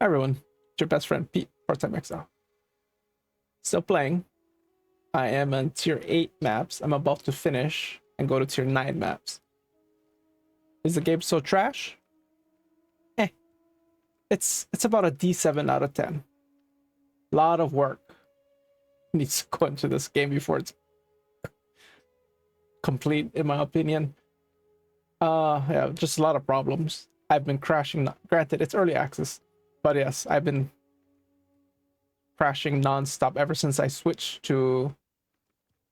Hi everyone, it's your best friend Pete, Parttimeexile. Still playing. I am on tier 8 maps. I'm about to finish and go to tier 9 maps. Is the game so trash? It's about a D7 out of 10. A lot of work needs to go into this game before it's complete, in my opinion. Yeah, just a lot of problems. I've been crashing. Granted, it's early access, but yes, I've been crashing non-stop ever since I switched to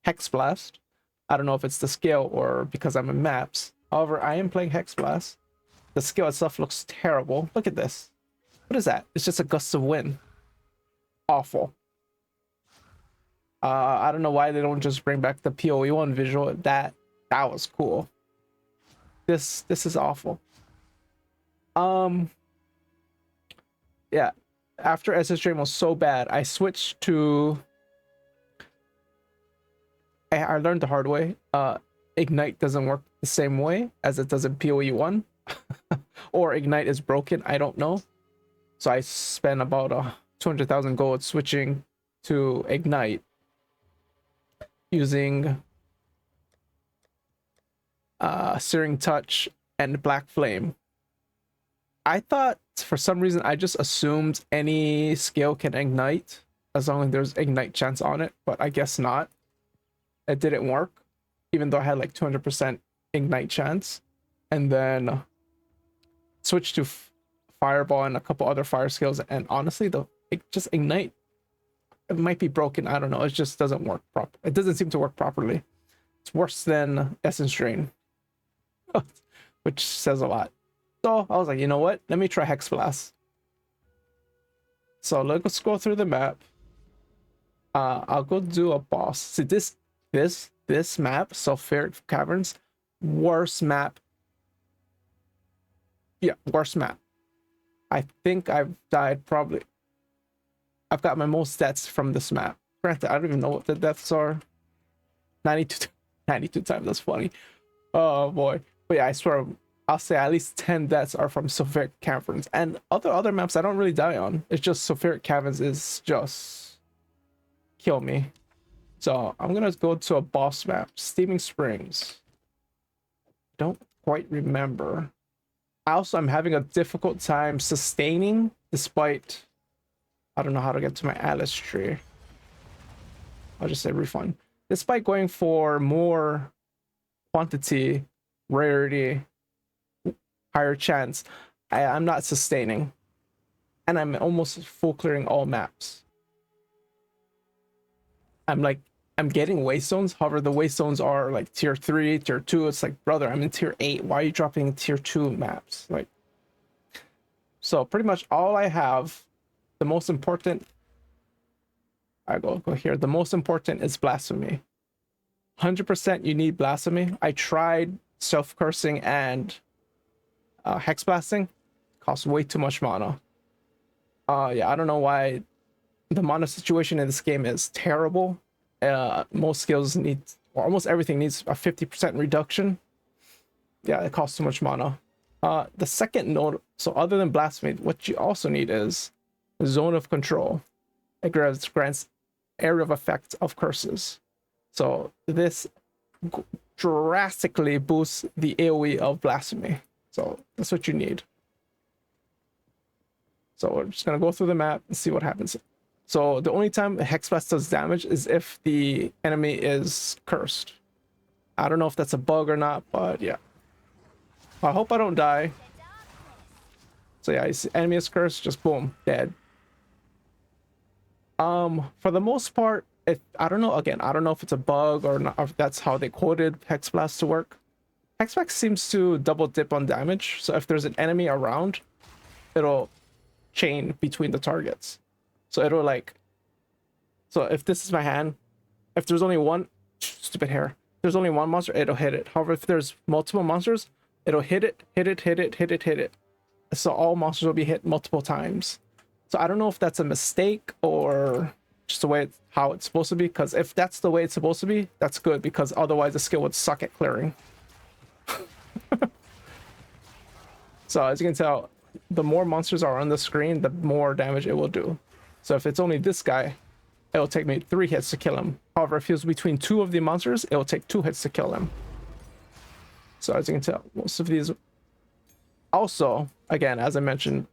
Hexblast. I don't know if it's the skill or because I'm in maps. However, I am playing Hexblast. The skill itself looks terrible. Look at this. What is that? It's just a gust of wind. Awful. I don't know why they don't just bring back the PoE 1 visual. That was cool. This is awful. Yeah. After SS Dream was so bad, I switched to. I learned the hard way. Ignite doesn't work the same way as it does in PoE 1. Or Ignite is broken, I don't know. So I spent about 200,000 gold switching to Ignite using Searing Touch and Black Flame. I thought for some reason I just assumed any skill can ignite as long as there's ignite chance on it, but I guess not. It didn't work, even though I had like 200% ignite chance. And then switched to Fireball and a couple other fire skills, and honestly, just ignite, it might be broken. I don't know. It just doesn't work proper. It doesn't seem to work properly. It's worse than Essence Drain, which says a lot. So I was like, you know what? Let me try Hexblast. So let's go through the map. I'll go do a boss. See this map, Sulphuric Caverns, worst map. Yeah, worst map. I think I've died probably. I've got my most deaths from this map. Granted, I don't even know what the deaths are. 92 times, that's funny. Oh boy. But yeah, I swear, I'll say at least 10 deaths are from Sulphuric Caverns. And other maps I don't really die on. It's just Sulphuric Caverns is just kill me. So I'm gonna go to a boss map, Steaming Springs. Don't quite remember. Also, I'm having a difficult time sustaining despite, I don't know how to get to my Atlas tree. I'll just say refund. Despite going for more quantity, rarity, higher chance, I'm not sustaining. And I'm almost full clearing all maps. I'm getting waystones. However, the waystones are like tier 3, tier 2. It's like, brother, I'm in tier 8. Why are you dropping tier 2 maps? Like, so pretty much all I have, the most important, I go here. The most important is Blasphemy. 100% you need Blasphemy. I tried self-cursing and hex blasting. Costs way too much mana. Yeah, I don't know why the mana situation in this game is terrible. Most skills need, or almost everything needs a 50% reduction. Yeah, it costs too much mana. The second node, so other than Blasphemy, what you also need is Zone of Control. It grants area of effect of curses. So this drastically boosts the AoE of Blasphemy. So that's what you need. So we're just gonna go through the map and see what happens. So the only time a Hexblast does damage is if the enemy is cursed. I don't know if that's a bug or not, but yeah. I hope I don't die. So yeah, enemy is cursed, just boom, dead. For the most part, I don't know, again, I don't know if it's a bug or not, or if that's how they coded Hexblast to work. Hexblast seems to double dip on damage, so if there's an enemy around, it'll chain between the targets. So it'll like, so if this is my hand, if there's only one, stupid hair, if there's only one monster, it'll hit it. However, if there's multiple monsters, it'll hit it. So all monsters will be hit multiple times. So I don't know if that's a mistake or just the way how it's supposed to be. Because if that's the way it's supposed to be, that's good. Because otherwise the skill would suck at clearing. So as you can tell, the more monsters are on the screen, the more damage it will do. So if it's only this guy, it will take me 3 hits to kill him. However, if he was between 2 of the monsters, it will take 2 hits to kill him. So as you can tell, most of these... Also, again, as I mentioned,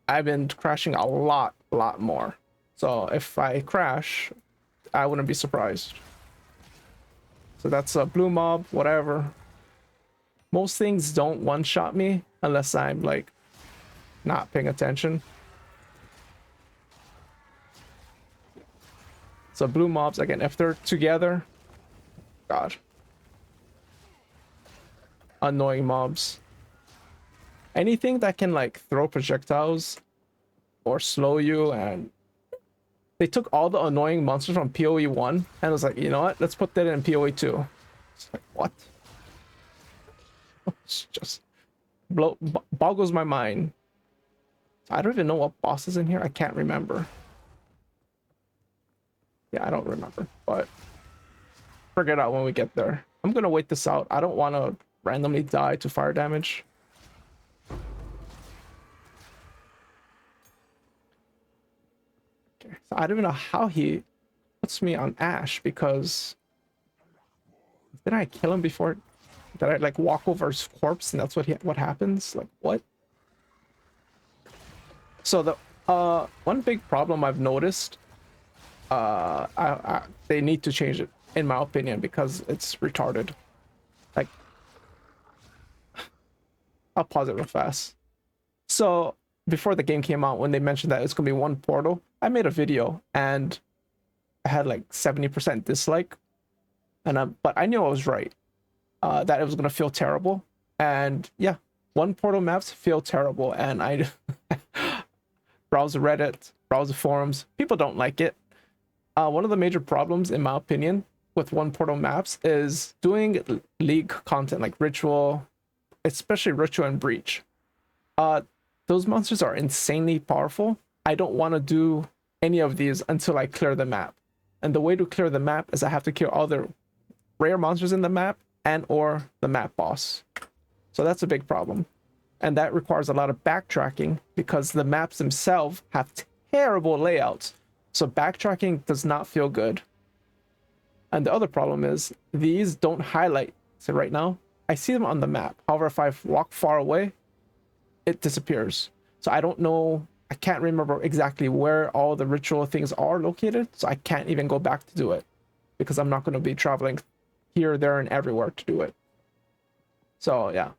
I've been crashing a lot more. So if I crash, I wouldn't be surprised. So that's a blue mob, whatever. Most things don't one-shot me unless I'm like not paying attention. So blue mobs, again, if they're together, God. Annoying mobs. Anything that can like throw projectiles or slow you, and they took all the annoying monsters from PoE 1 and was like, you know what, let's put that in PoE 2. It's like, what? It's just boggles my mind. I don't even know what boss is in here. I can't remember. Yeah, I don't remember, but figure it out when we get there. I'm gonna wait this out. I don't want to randomly die to fire damage. Okay, so I don't even know how he puts me on Ash, because did I kill him before? Did I like walk over his corpse and that's what happens? Like, what? So the one big problem I've noticed, they need to change it, in my opinion, because it's retarded. Like, I'll pause it real fast. So before the game came out, when they mentioned that it's gonna be one portal, I made a video and I had like 70% dislike, and but I knew I was right, that it was gonna feel terrible. And yeah, one portal maps feel terrible, and I browse Reddit, browse the forums, people don't like it. One of the major problems, in my opinion, with one portal maps is doing league content like Ritual, especially Ritual and Breach. Those monsters are insanely powerful. I don't want to do any of these until I clear the map. And the way to clear the map is I have to kill all the rare monsters in the map and or the map boss. So that's a big problem. And that requires a lot of backtracking because the maps themselves have terrible layouts. So backtracking does not feel good. And the other problem is these don't highlight. So right now, I see them on the map. However, if I walk far away, it disappears. So I don't know, I can't remember exactly where all the ritual things are located. So I can't even go back to do it because I'm not going to be traveling here, there, and everywhere to do it. So yeah,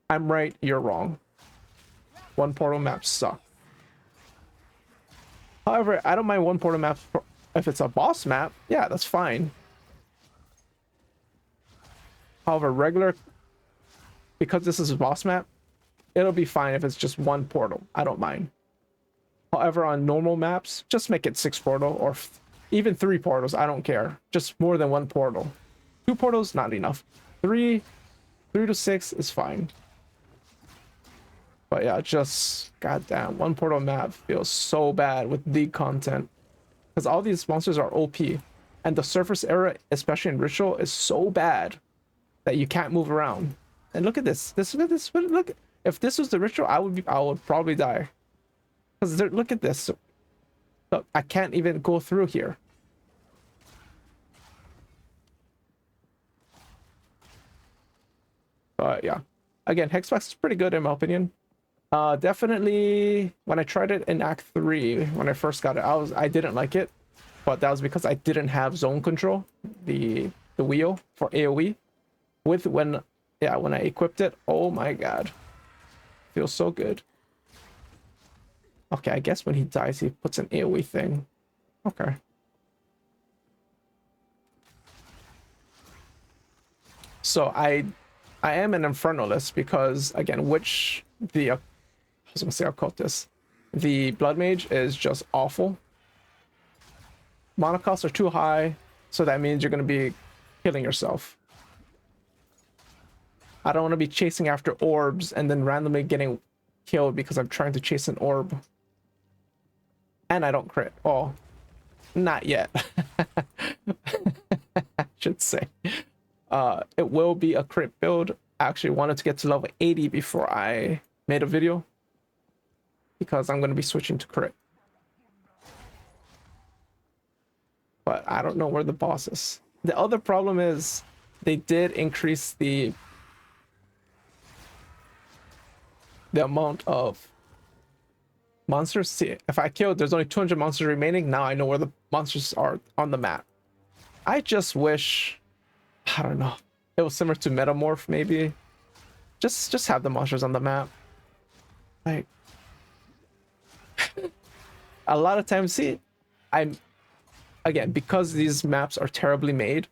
I'm right, you're wrong. One portal maps suck. However, I don't mind one portal map if it's a boss map. Yeah, that's fine. However, regular, because this is a boss map, it'll be fine if it's just one portal. I don't mind. However, on normal maps, just make it 6 portal or even 3 portals. I don't care. Just more than 1 portal. 2 portals, not enough. 3 to 6 is fine. But yeah, just goddamn, one portal map feels so bad with league content because all these monsters are OP, and the surface area, especially in Ritual, is so bad that you can't move around. And look at this. Look. If this was the Ritual, I would probably die. Because look at this. Look, I can't even go through here. But yeah, again, Hexblast is pretty good in my opinion. Definitely when I tried it in Act 3, when I first got it, I didn't like it, but that was because I didn't have zone control, the wheel for AoE. When I equipped it, oh my god, feels so good. Okay, I guess when he dies, he puts an AoE thing. Okay. So I am an Infernalist because again, I was gonna say occultist. The Bloodmage is just awful. Mana costs are too high, so that means you're gonna be killing yourself. I don't want to be chasing after orbs and then randomly getting killed because I'm trying to chase an orb. And I don't crit. Oh, not yet. I should say. It will be a crit build. I actually wanted to get to level 80 before I made a video. because I'm going to be switching to crit. But I don't know where the boss is. The other problem is they did increase the amount of monsters. See, if I killed, there's only 200 monsters remaining. Now I know where the monsters are on the map. I just wish, I don't know, it was similar to Metamorph maybe. Just have the monsters on the map. Like, a lot of times, see, I'm, again, because these maps are terribly made,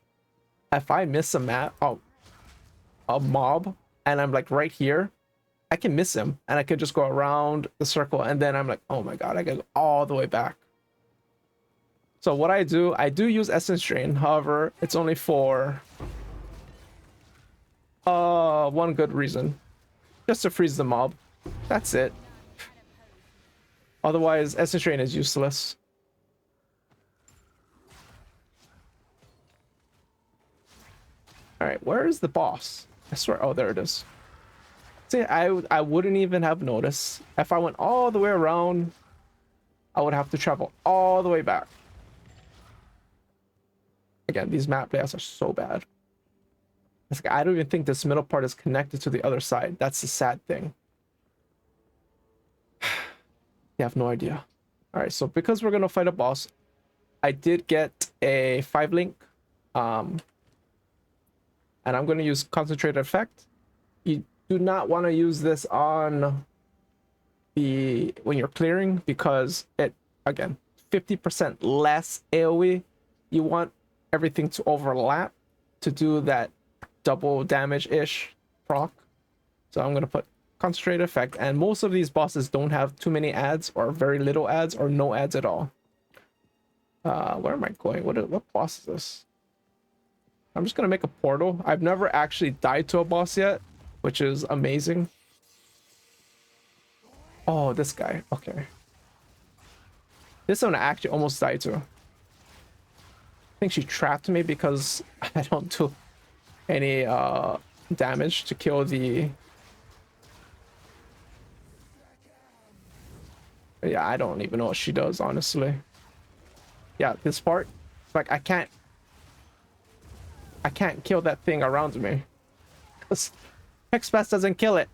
if I miss a map, a mob, and I'm like right here, I can miss him, and I could just go around the circle, and then I'm like, oh my god, I gotta go all the way back. So what I do use Essence Drain. However, it's only for one good reason, just to freeze the mob. That's it. Otherwise, Essence Drain is useless. All right, where is the boss? I swear, oh, there it is. See, I wouldn't even have noticed. If I went all the way around, I would have to travel all the way back. Again, these map layouts are so bad. It's like, I don't even think this middle part is connected to the other side. That's the sad thing. You have no idea. All right, so because we're gonna fight a boss, I did get a 5-link, and I'm gonna use Concentrated Effect. You do not want to use this on the when you're clearing, because it, again, 50% less AoE. You want everything to overlap to do that double damage-ish proc. So I'm gonna put Concentrated Effect, and most of these bosses don't have too many ads, or very little ads, or no ads at all. Where am I going? What boss is this? I'm just gonna make a portal. I've never actually died to a boss yet, which is amazing. Oh, this guy. Okay. This one I actually almost died to. I think she trapped me because I don't do any damage to kill the... Yeah, I don't even know what she does, honestly. Yeah, this part, like, I can't kill that thing around me, because Hexblast doesn't kill it,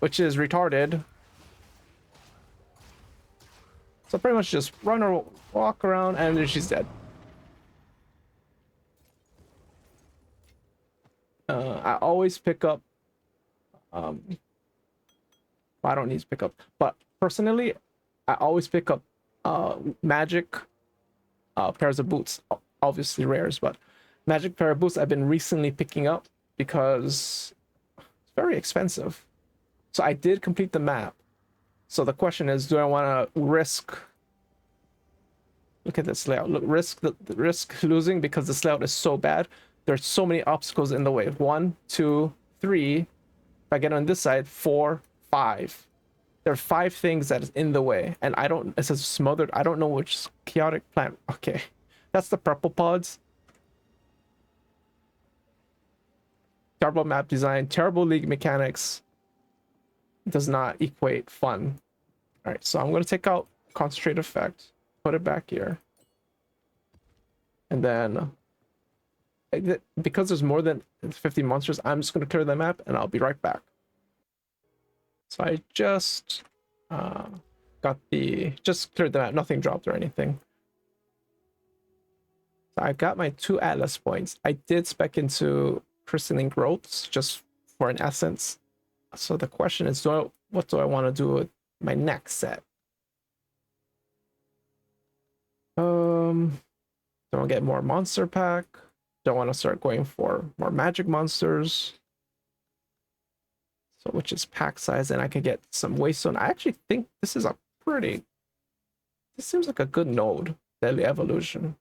which is retarded. So pretty much just run or walk around, and then she's dead. I always pick up, I don't need to pick up, but personally, I always pick up magic pairs of boots. Obviously rares, but magic pair of boots I've been recently picking up because it's very expensive. So I did complete the map. So the question is, do I want to risk... Look at this layout. Look, risk losing, because this layout is so bad. There's so many obstacles in the way. 1, 2, 3. If I get on this side, 4, 5. There are 5 things that is in the way, and I don't... It says smothered. I don't know which chaotic plant. Okay, that's the purple pods. Terrible map design, terrible league mechanics. Does not equate fun. All right, so I'm going to take out Concentrate Effect, put it back here, and then because there's more than 50 monsters, I'm just going to clear the map, and I'll be right back. So I just just cleared the map. Nothing dropped or anything. So I got my 2 Atlas points. I did spec into Crystalline Growths just for an essence. So the question is, what do I want to do with my next set? Don't want to get more monster pack. Don't want to start going for more magic monsters. So which is pack size, and I can get some Waystone. I actually think this is a pretty... This seems like a good node, Deadly Evolution.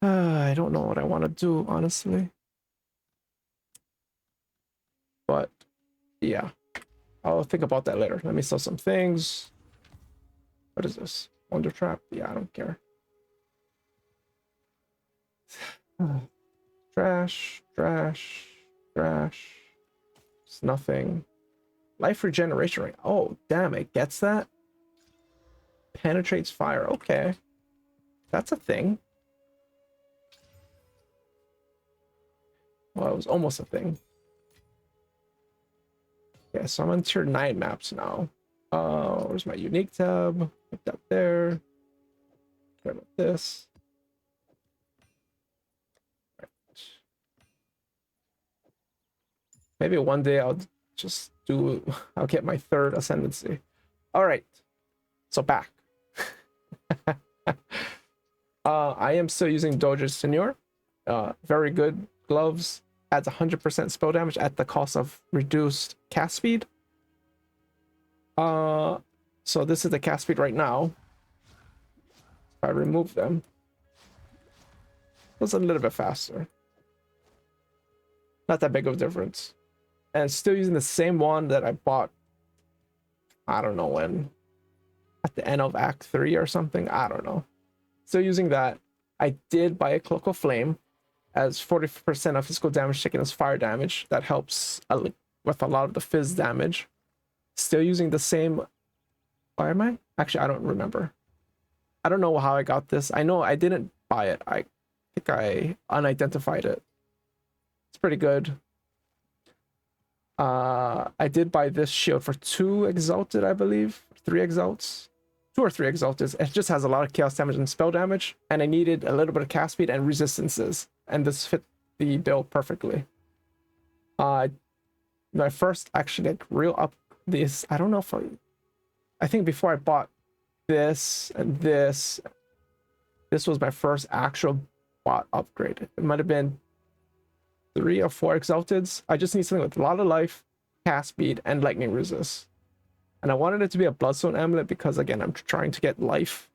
I don't know what I want to do, honestly. But yeah, I'll think about that later. Let me sell some things. What is this? Wonder Trap? Yeah, I don't care. Trash, trash, trash. It's nothing. Life regeneration rate. Oh, damn, it gets that. Penetrates fire. Okay. That's a thing. Well, it was almost a thing. Yeah, so I'm on tier 9 maps now. Where's my unique tab? Put that there. Care about this. Right. Maybe one day I'll just do, I'll get my 3rd Ascendancy. All right, so back. I am still using Doge's Senior. Very good gloves. Adds 100% spell damage at the cost of reduced cast speed. So this is the cast speed right now. If I remove them, it's a little bit faster. Not that big of a difference. And still using the same one that I bought, I don't know when, at the end of Act 3 or something. I don't know. Still using that. I did buy a Cloak of Flame, as 40% of physical damage taken as fire damage. That helps with a lot of the fizz damage. Still using the same. Why am I? Actually, I don't remember. I don't know how I got this. I know I didn't buy it. I think I unidentified it. It's pretty good. I did buy this shield for 2 exalted, I believe. 3 exalts. 2 or 3 exalted. It just has a lot of chaos damage and spell damage, and I needed a little bit of cast speed and resistances, and this fit the build perfectly. My first actually like real up this. I don't know if I think before I bought this and this was my first actual bot upgrade. It might have been 3 or 4 exalteds. I just need something with a lot of life, cast speed, and lightning resist. And I wanted it to be a bloodstone amulet because, again, I'm trying to get life.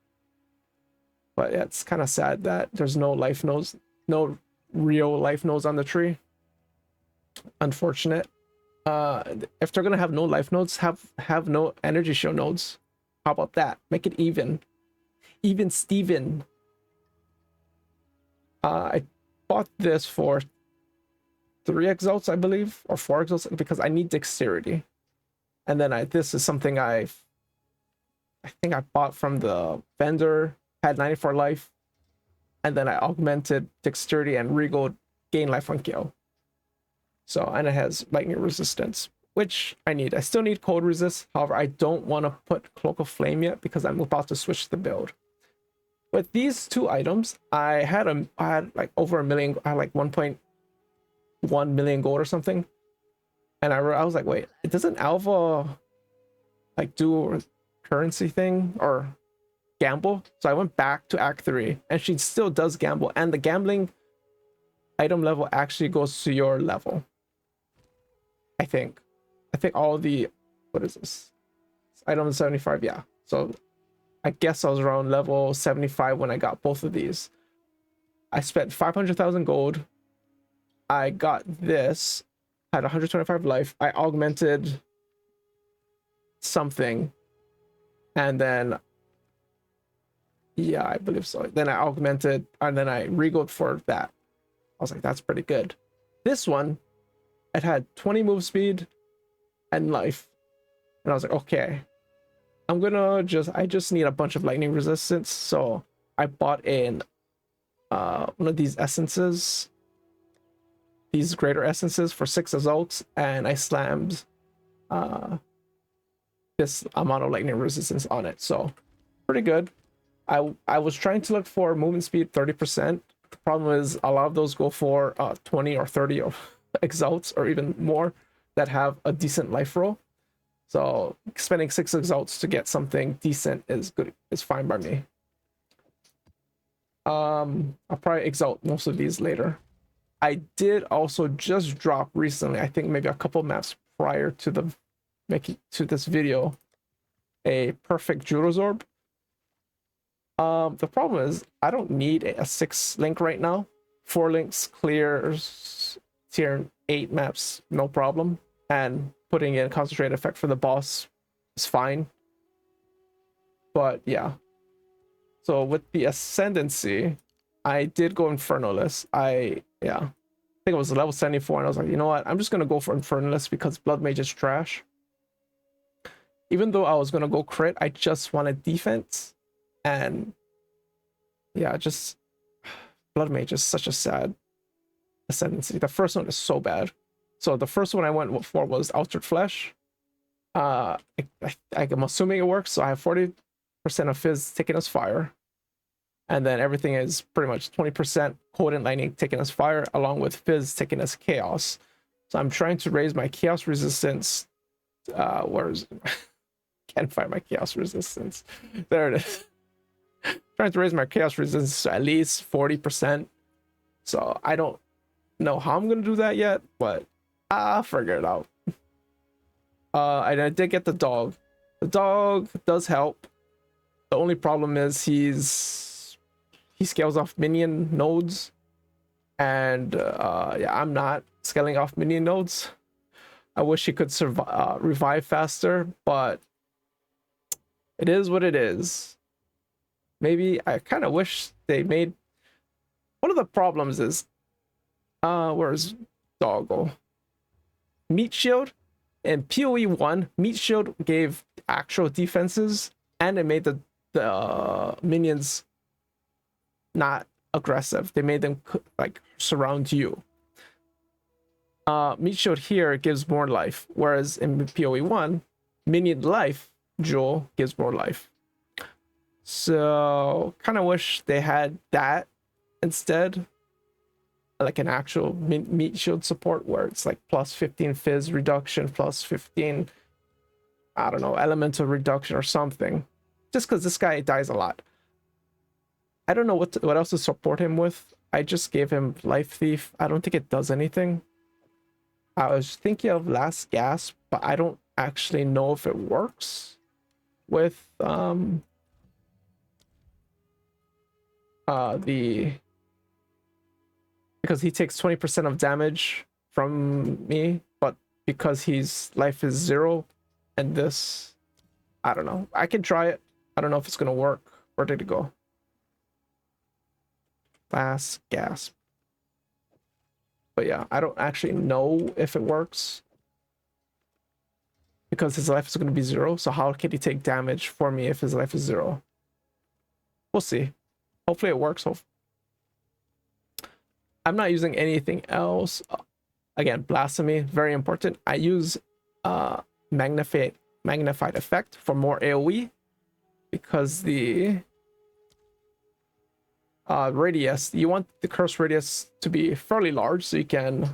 But yeah, it's kind of sad that there's no life nodes, no real life nodes on the tree. Unfortunate. If they're gonna have no life nodes, have no energy shield nodes. How about that? Make it even. Even Steven. I bought this for 3 exalts, I believe, or 4 exalts, because I need dexterity. And then this is something I think I bought from the vendor, had 94 life, and then I augmented dexterity and regal gain life on kill. So, and it has lightning resistance, which I need. I still need cold resist. However, I don't want to put Cloak of Flame yet because I'm about to switch the build. With these 2 items, I had like over $1 million. I had like 1.1 million gold or something. And I was like, wait, it doesn't Alva like do a currency thing or gamble? So I went back to Act 3 and she still does gamble. And the gambling item level actually goes to your level. I think all the, what is this? Item 75, yeah. So I guess I was around level 75 when I got both of these. I spent 500,000 gold. I got this. Had 125 life. I augmented something, and then yeah, I believe so. Then I augmented, and then I regaled for that. I was like, that's pretty good. This one, it had 20 move speed and life, and I was like, okay, I just need a bunch of lightning resistance. So I bought in one of these essences. These greater essences for 6 assaults, and I slammed this amount of lightning resistance on it. So pretty good. I was trying to look for movement speed 30%. The problem is a lot of those go for 20 or 30 of exalts or even more that have a decent life roll. So spending 6 exalts to get something decent is good. Is fine by me. I'll probably exalt most of these later. I did also just drop recently, I think maybe a couple maps prior to this video, a perfect Jurozorb. The problem is I don't need a 6 link right now. 4 links clears tier 8 maps, no problem. And putting in concentrate effect for the boss is fine. But yeah. So with the Ascendancy, I did go Infernalist. I think it was level 74, and I was like, you know what? I'm just gonna go for Infernalist because Bloodmage is trash. even though I was gonna go crit, I just wanted defense. And yeah, just Bloodmage is such a sad Ascendancy. The first one is so bad. So the first one I went for was Altered Flesh. I'm assuming it works. So I have 40% of Fizz taking as fire. And then everything is pretty much 20% Cold and Lightning taking as fire, along with Fizz taking as chaos. So I'm trying to raise my chaos resistance. Where is it? Can't find my chaos resistance. There it is. Trying to raise my chaos resistance to at least 40%. So I don't know how I'm gonna do that yet, but I'll figure it out. And I did get the dog. The dog does help. The only problem is he scales off minion nodes, and yeah, I'm not scaling off minion nodes. I wish he could survive, revive faster, but it is what it is. Maybe I kind of wish they made. One of the problems is, where's Doggo? Meat Shield in PoE 1. Meat Shield gave actual defenses, and it made the minions not aggressive. They made them like surround you. Meat Shield here gives more life, whereas in PoE 1, minion life jewel gives more life. So kind of wish they had that instead, like an actual meat shield support where it's like plus 15 fizz reduction, plus 15, I don't know, elemental reduction or something, just because this guy dies a lot. I don't know what else to support him with. I just gave him Life Thief. I don't think it does anything. I was thinking of Last Gasp, but I don't actually know if it works with because he takes 20% of damage from me, but because his life is 0 and this, I don't know. I can try it. I don't know if it's gonna work. Where did it go? Last Gasp. But yeah, I don't actually know if it works because his life is going to be 0. So how can he take damage for me if his life is 0? We'll see. Hopefully it works. I'm not using anything else. Again, Blasphemy, very important. I use magnified effect for more AoE because the radius, you want the curse radius to be fairly large so you can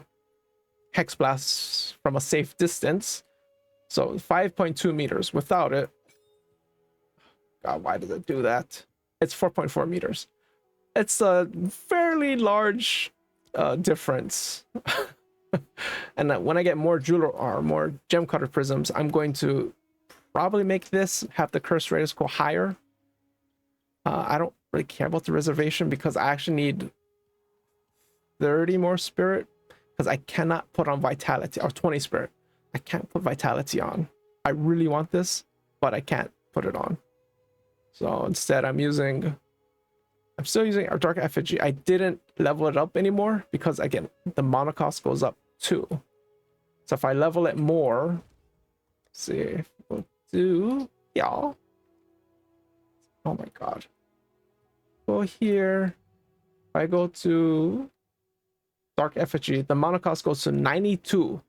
hex blast from a safe distance. So 5.2 meters. Without it, God, why does it do that? It's 4.4 meters. It's a fairly large difference. And when I get more jeweler or more gem cutter prisms, I'm going to probably make this have the curse radius go higher. I don't really care about the reservation because I actually need 30 more spirit because I cannot put on vitality, or 20 spirit. I can't put vitality on. I really want this, but I can't put it on. So instead I'm still using our dark effigy. I didn't level it up anymore because again, the mana cost goes up too. So if I level it more, let's see, we'll do, y'all. Oh my god. Go here. If I go to Dark Effigy, the mana cost goes to 92.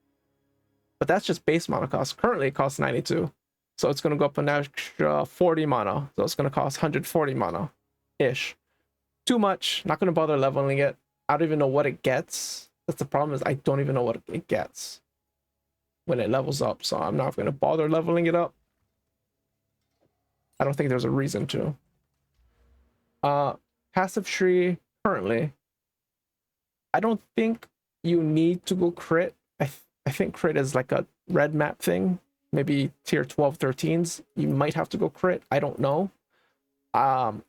But that's just base mana cost. Currently it costs 92. So it's going to go up an extra 40 mana. So it's going to cost 140 mana-ish. Too much. Not going to bother leveling it. I don't even know what it gets. That's the problem, is I don't even know what it gets when it levels up. So I'm not going to bother leveling it up. I don't think there's a reason to. Passive tree currently, I don't think you need to go crit. I think crit is like a red map thing. Maybe tier 12 13s you might have to go crit. I don't know.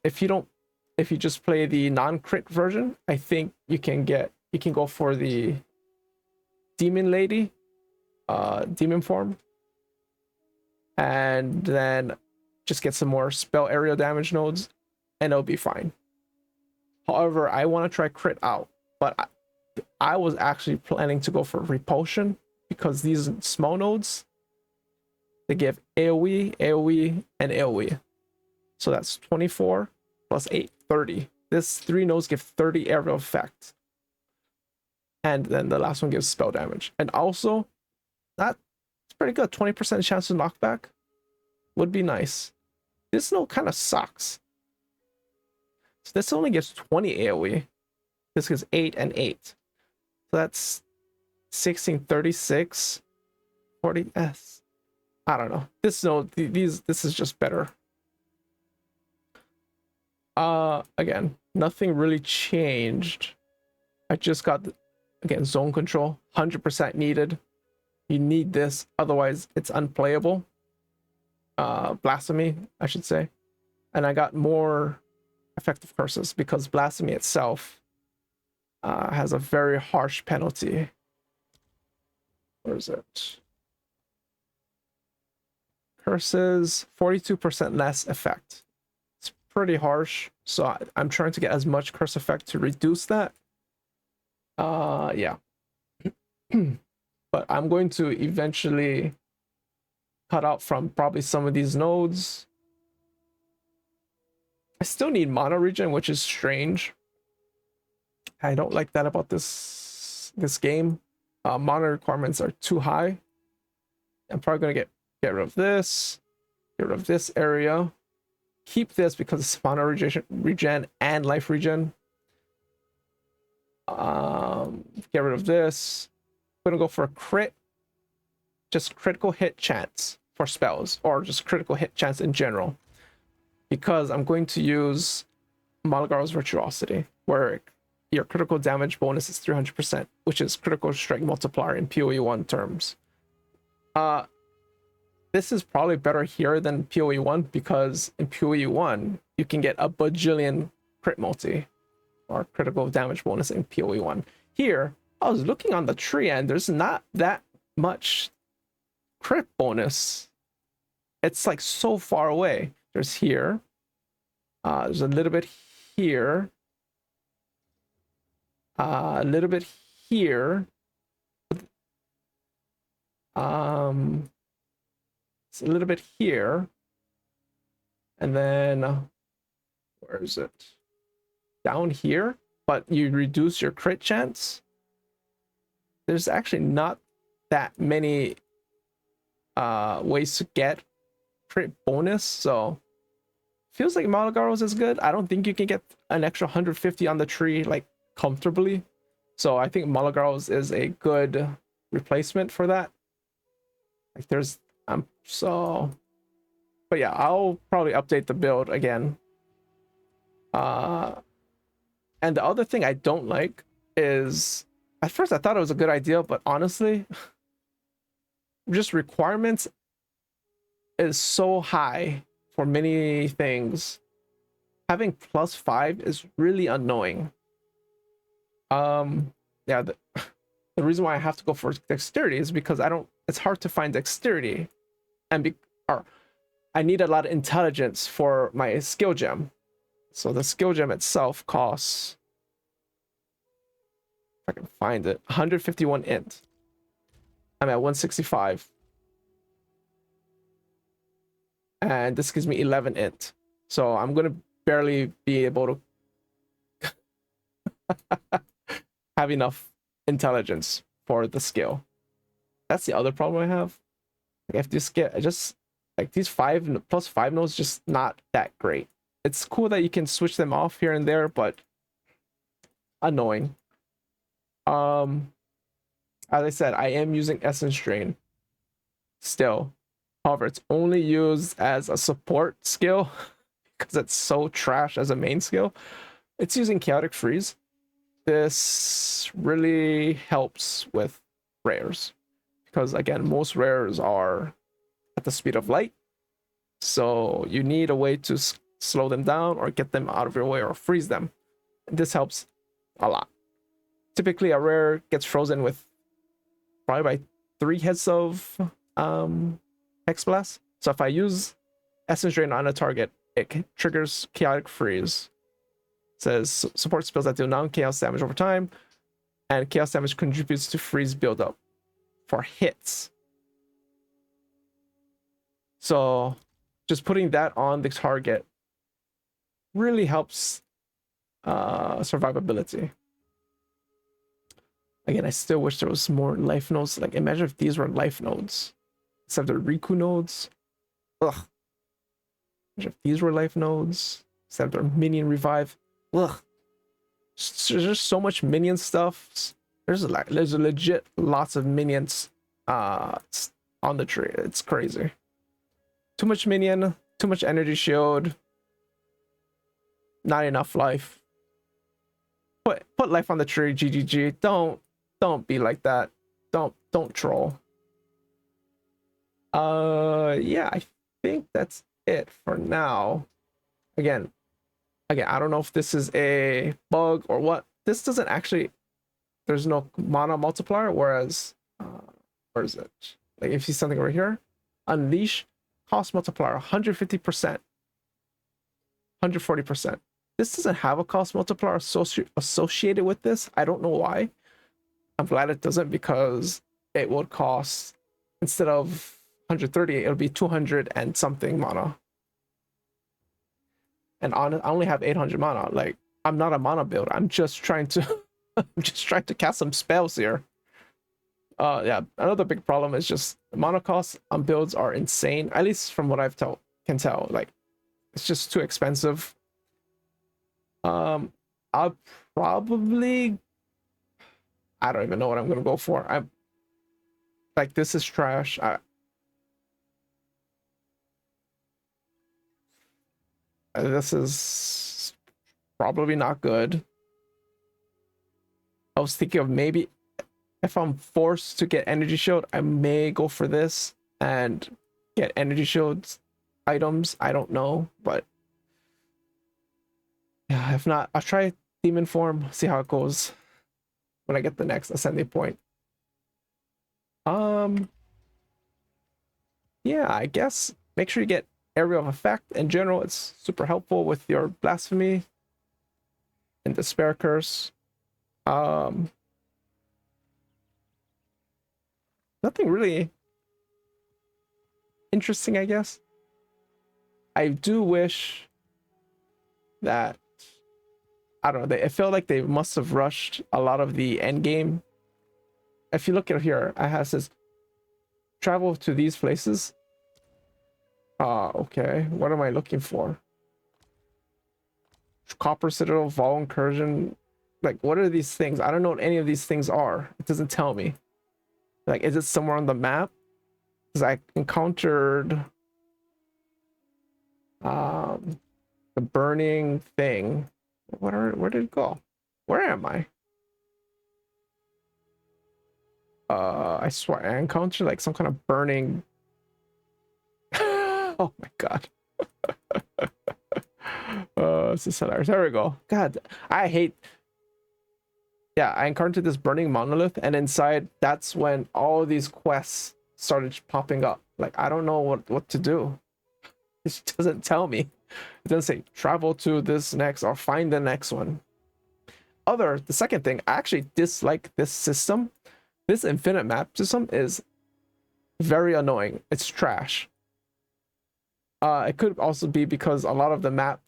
If you just play the non-crit version, I think you can go for the demon lady, demon form, and then just get some more spell area damage nodes, and it'll be fine. However, I want to try crit out, but I was actually planning to go for repulsion because these small nodes, They give AoE, AoE, and AoE. So that's 24 plus 8, 30. This 3 nodes give 30 area effect. And then the last one gives spell damage. And also, that's pretty good. 20% chance of knockback would be nice. This node kind of sucks. So this only gives 20 AoE. This gives 8 and 8. So that's 16, 36, 40s. I don't know. This node, this is just better. Again, nothing really changed. I just got, again, zone control, 100% needed. You need this, otherwise it's unplayable. Blasphemy, I should say. And I got more effective curses because Blasphemy itself has a very harsh penalty. Where is it? Curses, 42% less effect. It's pretty harsh, so I'm trying to get as much curse effect to reduce that. Yeah. But I'm going to eventually cut out from probably some of these nodes. I still need mana regen, which is strange. I don't like that about this game. Mana requirements are too high. I'm probably gonna get rid of this, get rid of this area, keep this because it's mana regen and life regen. Get rid of this. I'm gonna go for a crit, just critical hit chance for spells, or just critical hit chance in general, because I'm going to use Maligaros Virtuosity, where your critical damage bonus is 300%, which is critical strike multiplier in PoE 1 terms. This is probably better here than PoE 1 because in PoE 1 you can get a bajillion crit multi or critical damage bonus in PoE 1. Here, I was looking on the tree and there's not that much crit bonus. It's like so far away. There's here. There's a little bit here. A little bit here. It's a little bit here. And then where is it? Down here, but you reduce your crit chance. There's actually not that many ways to get crit bonus, so feels like Maligaros is good. I don't think you can get an extra 150 on the tree like comfortably, so I think Maligaros is a good replacement for that. Like there's so, but yeah, I'll probably update the build again. And the other thing I don't like is, at first I thought it was a good idea, but honestly, just requirements is so high for many things. Having +5 is really annoying. Yeah, the reason why I have to go for dexterity is because it's hard to find dexterity, and I need a lot of intelligence for my skill gem. So the skill gem itself costs, if I can find it, 151 int. I'm at 165. And this gives me 11 int. So I'm going to barely be able to have enough intelligence for the skill. That's the other problem I have. Like if this just like these +5 nodes just not that great. It's cool that you can switch them off here and there, but annoying. As I said, I am using Essence Drain still. However, it's only used as a support skill because it's so trash as a main skill. It's using Chaotic Freeze. This really helps with rares because, again, most rares are at the speed of light. So you need a way to slow them down or get them out of your way or freeze them. This helps a lot. Typically, a rare gets frozen with probably by 3 hits of Hexblast. So if I use Essence Drain on a target, it triggers Chaotic Freeze. It says support spells that deal non-chaos damage over time, and chaos damage contributes to freeze buildup for hits. So just putting that on the target really helps survivability. Again, I still wish there was more life nodes. Like, imagine if these were life nodes instead of the Riku nodes. Ugh. Imagine if these were life nodes instead of their minion revive. Ugh. There's just so much minion stuff. There's legit lots of minions on the tree. It's crazy. Too much minion, too much energy shield, not enough life. Put life on the tree, GGG. Don't be like that. Don't troll. Yeah, I think that's it for now. Again, I don't know if this is a bug or what. This doesn't actually, there's no mana multiplier, whereas where is it? Like, if you see something over here, unleash cost multiplier 150%, 140%. This doesn't have a cost multiplier associated with this. I don't know why. I'm glad it doesn't, because it would cost, instead of 130, it'll be 200 and something mana. And I only have 800 mana. Like, I'm not a mana build. I'm just trying to I'm just trying to cast some spells here. Yeah, another big problem is just the mana costs on builds are insane, at least from what I've can tell. Like, it's just too expensive. I'll probably, I don't even know what I'm gonna go for. I'm like, this is trash. This is probably not good. I was thinking of maybe if I'm forced to get energy shield, I may go for this and get energy shields items. I don't know, but yeah, if not, I'll try demon form, see how it goes when I get the next ascending point. Yeah, I guess make sure you get area of effect. In general, it's super helpful with your Blasphemy and Despair Curse. Nothing really interesting, I guess. I do wish that, I don't know, it felt like they must have rushed a lot of the end game. If you look at here, I have says travel to these places. Okay, what am I looking for? Copper Citadel, Vol Incursion. Like, what are these things? I don't know what any of these things are. It doesn't tell me. Like, is it somewhere on the map? Because I encountered the burning thing. Where did it go? Where am I? I swear I encountered like some kind of burning. Oh my god. This is hilarious. There we go. God, I hate. Yeah, I encountered this burning monolith, and inside, that's when all these quests started popping up. Like, I don't know what to do. It doesn't tell me. It doesn't say travel to this next or find the next one. The second thing, I actually dislike this system. This infinite map system is very annoying. It's trash. It could also be because a lot of the maps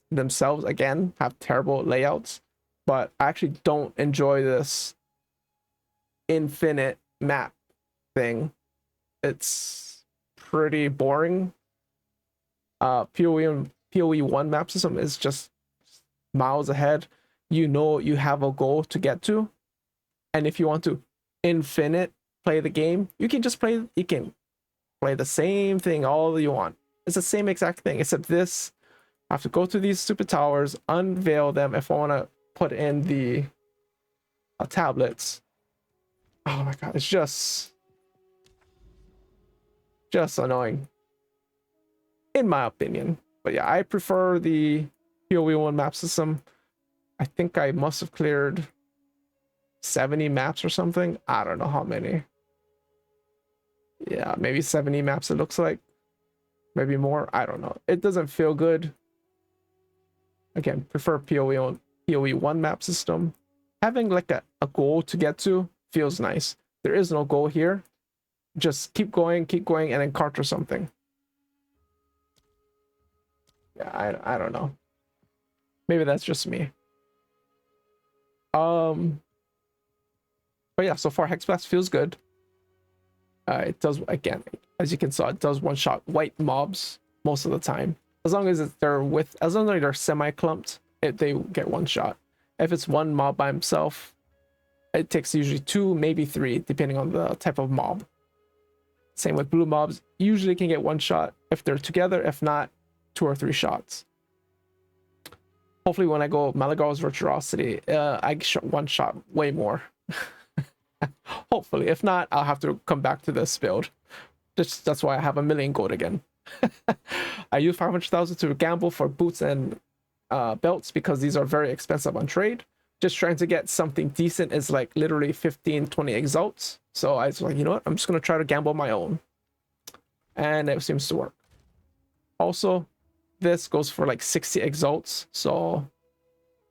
themselves, again, have terrible layouts. But I actually don't enjoy this infinite map thing. It's pretty boring. PoE 1 map system is just miles ahead. You know you have a goal to get to, and if you want to infinite play the game, you can play the same thing all you want. It's the same exact thing, except this, I have to go to these stupid towers, unveil them if I want to put in the tablets. Oh my god, it's just annoying, in my opinion. But yeah, I prefer the PoE 1 map system. I think I must have cleared 70 maps or something. I don't know how many. Yeah, maybe 70 maps it looks like. Maybe more. I don't know. It doesn't feel good. Again, prefer PoE 1 map system. Having like a goal to get to feels nice. There is no goal here. Just keep going, and encounter something. Yeah, I don't know. Maybe that's just me. But yeah, so far Hexblast feels good. It does, again, as you can saw, it does one-shot white mobs most of the time. As long as as long as they're semi-clumped, they get one shot. If it's one mob by himself, it takes usually 2, maybe 3, depending on the type of mob. Same with blue mobs, usually can get one shot if they're together. If not, 2 or 3 shots. Hopefully when I go Maligaros Virtuosity, I one shot way more. Hopefully. If not, I'll have to come back to this build. That's why I have 1,000,000 gold again. I use 500,000 to gamble for boots and belts because these are very expensive on trade. Just trying to get something decent is like literally 15, 20 exalts. So I was like, you know what? I'm just going to try to gamble my own. And it seems to work. Also, this goes for like 60 exalts. So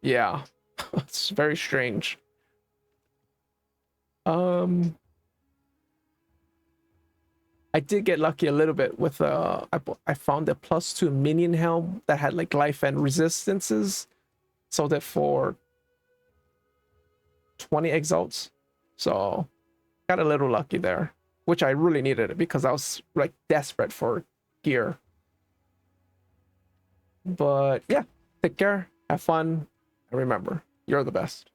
yeah, it's very strange. I did get lucky a little bit with I found a +2 minion helm that had like life and resistances. Sold it for 20 exalts. So got a little lucky there, which I really needed it because I was like desperate for gear. But yeah, take care, have fun, and remember, you're the best.